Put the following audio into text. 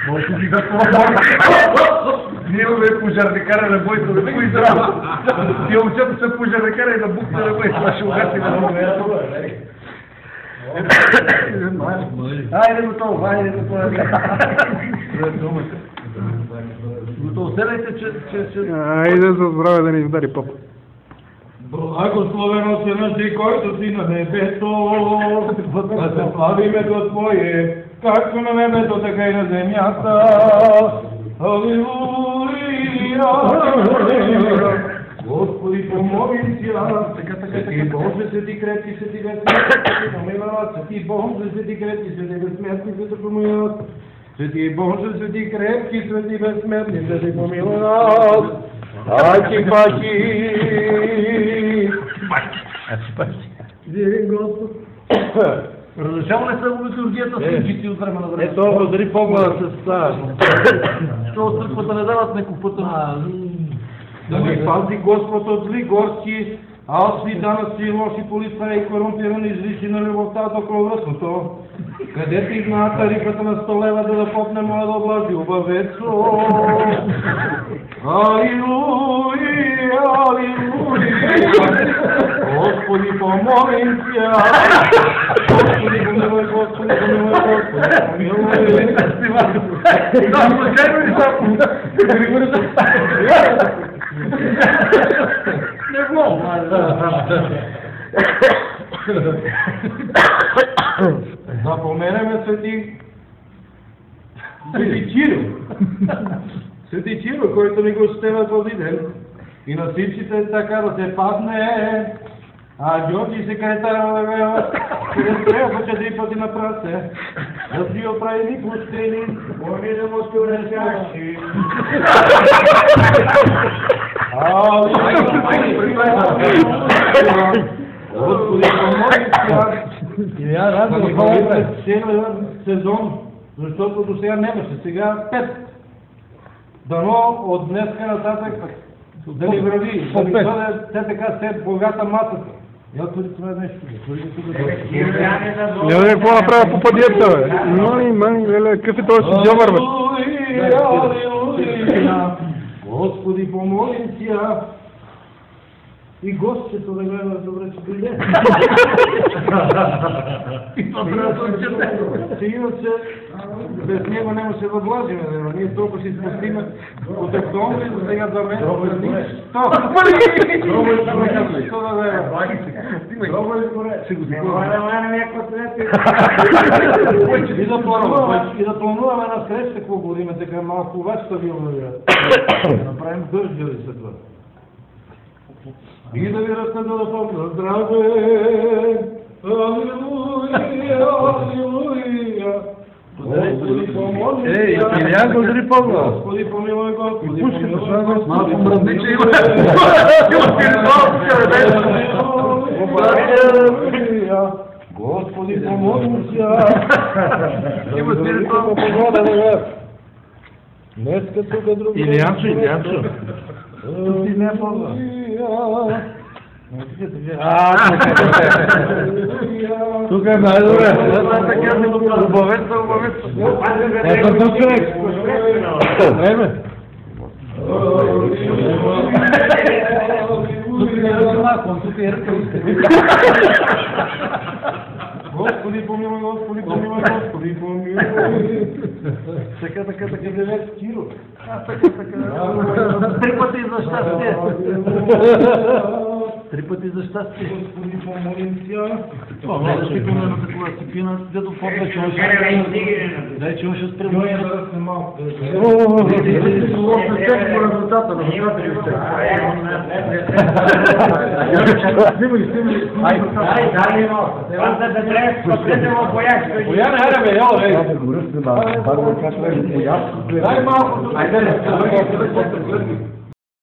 Може би за това. Ние имаме пожарникара на бойко да го издрава. Тия момчета са пожарникара и на букта на бойко. Това ще угаси на много. Айде готово, айде готово. Готово, седайте, че... Айде за здраве да ни удари папа. Благословено си на ти, който си на небето, да се слави името Твое, както на небето, така и на земята. Алилуя! Господи, помолим Тя, Свети Боже, Свети крепки, Свети безсмертни, Свети помилуват, Свети Боже, Свети крепки, Свети безсмертни, Свети помилуват, Свети Боже, Свети крепки, Свети безсмертни, Свети помилуват. Аки-паки! Дирен Господ. Разрешава ли се литургията с личици от време на време? Ето, разри погледа с това. Що от църквата не дават неков път? Да ни пази Господ от зли горски, а от сви данъци, лоши полица и корумпирани излиши на любовта до кръвръсното. Където и знаят тарифата на 100 лева, да попне моя да облажи обавецо. Алилуя, алилуя. Господи, помолим Тя. Господи, помилуй, Господи, помилуй, Господи, помилуй. Да, случайно ли само? Не мога. Запоменеме Свети Чиро. Свети Чиро, който ни го щева този ден. И на всичките така да се падне. А Георги секретар да трябва по 4 пъти на прасе. Да си оправи ни пустини. Моли да му скоречащи. Господи, помоли Тя. Да ни върви целият сезон, защото до сега нямаше, сега 5. Дано от днеска нататък да ни върви, да ни бъде те така се богата масата. Я отвори това нещо, отвори тук да Няма да какво направя по падиета, бе. Мани, леле, какъв е този джомър, бе? Господи, помолим Тя. И гостчето да гледа добре, че дойде. И това трябва да отчете. Иначе без него няма се възлажиме. Ние толкова си спустиме от октомври до сега 2 месеца. Нищо! Нищо да дева. И да плануваме на среща, какво годиме, така малко вас стабилно да направим държави след това. И да ви ръсне да помня здраве. Алилуя, алилуя. Господи, помоли. Илиян, го удари погледа. Господи, помилуй, Господи, помилуй. Малко мръзниче има. Господи, помоли Тя. Има спиритуално погода, бе. Днеска тук друго. Илиянчо. Тук си не помня. Тук е най-добре. Обавеца. Ето тук човек. Еме. Тук не е размахвам, тук е ръка. Господи, помилуй, Господи, помилуй, Господи, помилуй. Така, девет кило. Три пъти за щастие. 3 пъти за щастие. Господи, помолим Тя. Това е щипено на такова сипина, дето по-вече имаше. Дай, че имаше спрем. Той е да ръсне малко. Резултата на Дай малко.